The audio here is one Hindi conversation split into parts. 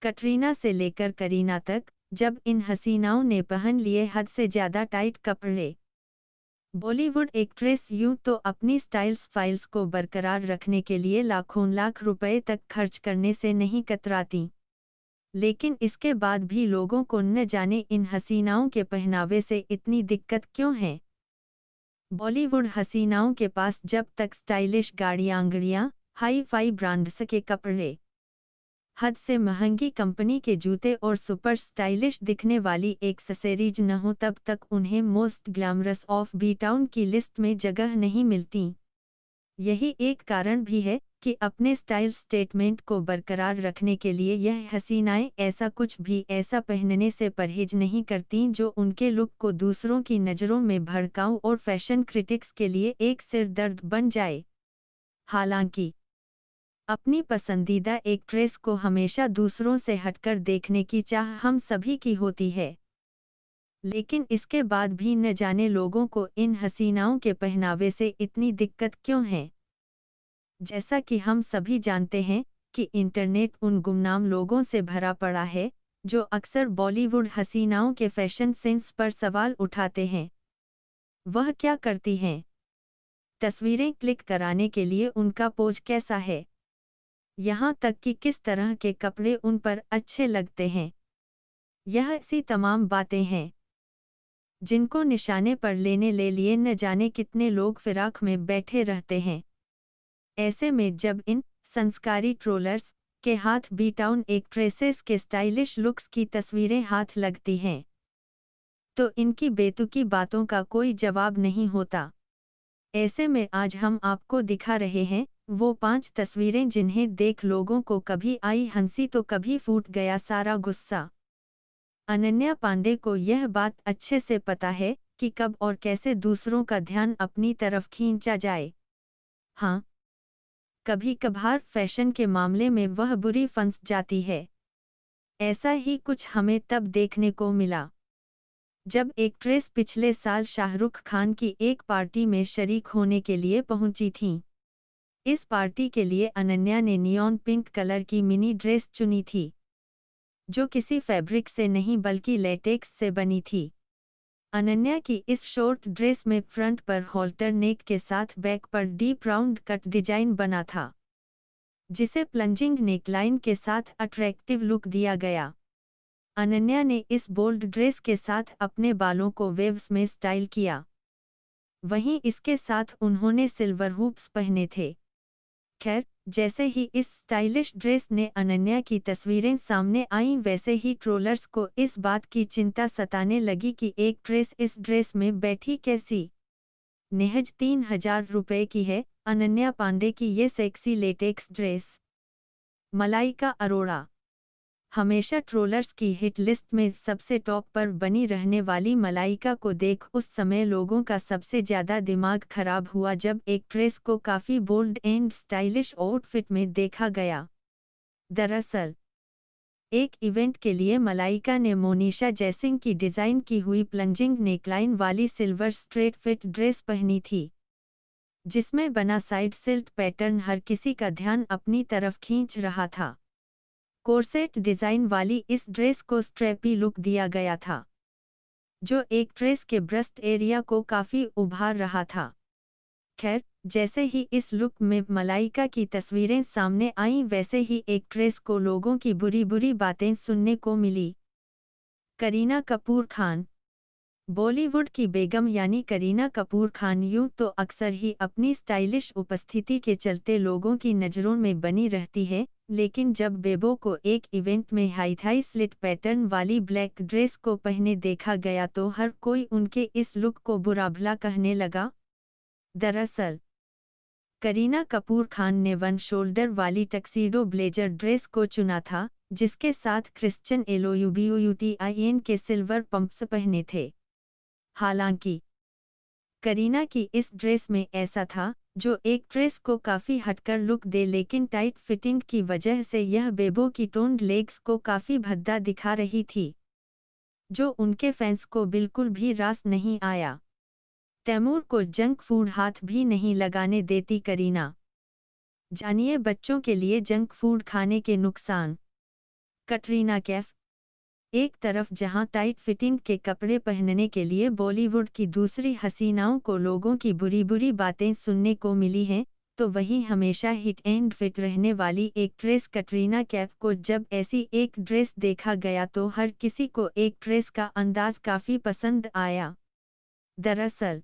कटरीना से लेकर करीना तक, जब इन हसीनाओं ने पहन लिए हद से ज्यादा टाइट कपड़े। बॉलीवुड एक्ट्रेस यूं तो अपनी स्टाइल्स फाइल्स को बरकरार रखने के लिए लाखों लाख रुपए तक खर्च करने से नहीं कतराती, लेकिन इसके बाद भी लोगों को न जाने इन हसीनाओं के पहनावे से इतनी दिक्कत क्यों है। बॉलीवुड हसीनाओं के पास जब तक स्टाइलिश गाड़ियां, हाई फाई ब्रांड्स के कपड़े, हद से महंगी कंपनी के जूते और सुपर स्टाइलिश दिखने वाली एक्सेसरीज न हो, तब तक उन्हें most glamorous of B town की लिस्ट में जगह नहीं मिलती। यही एक कारण भी है कि अपने स्टाइल स्टेटमेंट को बरकरार रखने के लिए यह हसीनाएं ऐसा कुछ भी ऐसा पहनने से परहेज नहीं करती जो उनके लुक को दूसरों की नज़रों में भड़काऊ और फैशन क्रिटिक्स के लिए एक सिरदर्द बन जाए। हालांकि अपनी पसंदीदा एक्ट्रेस को हमेशा दूसरों से हटकर देखने की चाह हम सभी की होती है, लेकिन इसके बाद भी न जाने लोगों को इन हसीनाओं के पहनावे से इतनी दिक्कत क्यों है। जैसा कि हम सभी जानते हैं कि इंटरनेट उन गुमनाम लोगों से भरा पड़ा है जो अक्सर बॉलीवुड हसीनाओं के फैशन सेंस पर सवाल उठाते हैं। वह क्या करती हैं? तस्वीरें क्लिक कराने के लिए उनका पोज कैसा है, यहाँ तक कि किस तरह के कपड़े उन पर अच्छे लगते हैं। यह ऐसी तमाम बातें हैं जिनको निशाने पर लेने ले लिए न जाने कितने लोग फिराक में बैठे रहते हैं। ऐसे में जब इन संस्कारी ट्रोलर्स के हाथ बी टाउन एक्ट्रेसेस के स्टाइलिश लुक्स की तस्वीरें हाथ लगती हैं, तो इनकी बेतुकी बातों का कोई जवाब नहीं होता। ऐसे में आज हम आपको दिखा रहे हैं वो 5 तस्वीरें जिन्हें देख लोगों को कभी आई हंसी तो कभी फूट गया सारा गुस्सा। अनन्या पांडे को यह बात अच्छे से पता है कि कब और कैसे दूसरों का ध्यान अपनी तरफ खींचा जाए। हाँ, कभी कभार फैशन के मामले में वह बुरी फंस जाती है। ऐसा ही कुछ हमें तब देखने को मिला जब एक्ट्रेस पिछले साल शाहरुख खान की एक पार्टी में शरीक होने के लिए पहुंची थीं। इस पार्टी के लिए अनन्या ने नियॉन पिंक कलर की मिनी ड्रेस चुनी थी, जो किसी फैब्रिक से नहीं बल्कि लेटेक्स से बनी थी। अनन्या की इस शॉर्ट ड्रेस में फ्रंट पर हॉल्टर नेक के साथ बैक पर डीप राउंड कट डिजाइन बना था, जिसे प्लंजिंग नेकलाइन के साथ अट्रैक्टिव लुक दिया गया। अनन्या ने इस बोल्ड ड्रेस के साथ अपने बालों को वेव्स में स्टाइल किया। वहीं इसके साथ उन्होंने सिल्वर हुप्स पहने थे। खैर, जैसे ही इस स्टाइलिश ड्रेस ने अनन्या की तस्वीरें सामने आईं, वैसे ही ट्रोलर्स को इस बात की चिंता सताने लगी कि एक्ट्रेस इस ड्रेस में बैठी कैसी। महज 3000 रुपए की है अनन्या पांडे की ये sexy latex dress. Malaika Arora हमेशा ट्रोलर्स की हिट लिस्ट में सबसे टॉप पर बनी रहने वाली मलाइका को देख उस समय लोगों का सबसे ज्यादा दिमाग खराब हुआ जब एक्ट्रेस को काफी बोल्ड एंड स्टाइलिश आउटफिट में देखा गया। दरअसल एक इवेंट के लिए मलाइका ने मोनिशा जयसिंह की डिजाइन की हुई प्लंजिंग नेकलाइन वाली सिल्वर स्ट्रेट फिट ड्रेस पहनी थी, जिसमें बना साइड सिल्ट पैटर्न हर किसी का ध्यान अपनी तरफ खींच रहा था। कोर्सेट डिजाइन वाली इस ड्रेस को स्ट्रेपी लुक दिया गया था, जो एक्ट्रेस के ब्रेस्ट एरिया को काफी उभार रहा था। खैर, जैसे ही इस लुक में मलाइका की तस्वीरें सामने आईं, वैसे ही एक्ट्रेस को लोगों की बुरी बुरी बातें सुनने को मिली। करीना कपूर खान बॉलीवुड की बेगम यानी करीना कपूर खान यूं तो अक्सर ही अपनी स्टाइलिश उपस्थिति के चलते लोगों की नज़रों में बनी रहती है, लेकिन जब बेबो को एक इवेंट में हाई स्लिट पैटर्न वाली ब्लैक ड्रेस को पहने देखा गया तो हर कोई उनके इस लुक को बुरा भला कहने लगा। दरअसल करीना कपूर खान ने वन शोल्डर वाली टक्सीडो ब्लेजर ड्रेस को चुना था, जिसके साथ क्रिश्चियन एलोयूबीयूटीआईएन के सिल्वर पंप्स पहने थे। हालांकि करीना की इस ड्रेस में ऐसा था जो एक ड्रेस को काफी हटकर लुक दे, लेकिन टाइट फिटिंग की वजह से यह बेबो की टोन्ड लेग्स को काफी भद्दा दिखा रही थी, जो उनके फैंस को बिल्कुल भी रास नहीं आया। तैमूर को जंक फूड हाथ भी नहीं लगाने देती करीना। जानिए बच्चों के लिए जंक फूड खाने के नुकसान। कटरीना कैफ। एक तरफ जहां टाइट फिटिंग के कपड़े पहनने के लिए बॉलीवुड की दूसरी हसीनाओं को लोगों की बुरी बुरी बातें सुनने को मिली हैं, तो वहीं हमेशा हिट एंड फिट रहने वाली एक्ट्रेस कटरीना कैफ को जब ऐसी एक ड्रेस देखा गया तो हर किसी को एक्ट्रेस का अंदाज काफी पसंद आया। दरअसल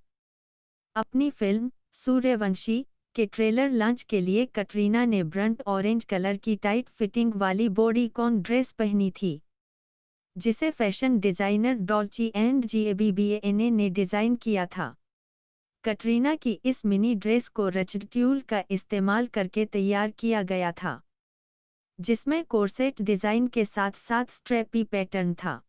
अपनी फिल्म सूर्यवंशी के ट्रेलर लॉन्च के लिए कटरीना ने ब्रंट ऑरेंज कलर की टाइट फिटिंग वाली बॉडीकॉन ड्रेस पहनी थी, जिसे फैशन डिजाइनर डॉल्चे एंड गैब्बाना ने डिजाइन किया था। कटरीना की इस मिनी ड्रेस को रचड ट्यूल का इस्तेमाल करके तैयार किया गया था, जिसमें कोर्सेट डिजाइन के साथ साथ स्ट्रेपी पैटर्न था।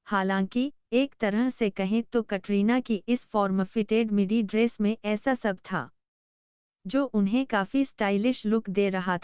हालांकि एक तरह से कहें तो कटरीना की इस फॉर्म फिटेड मिडी ड्रेस में ऐसा सब था जो उन्हें काफी स्टाइलिश लुक दे रहा था।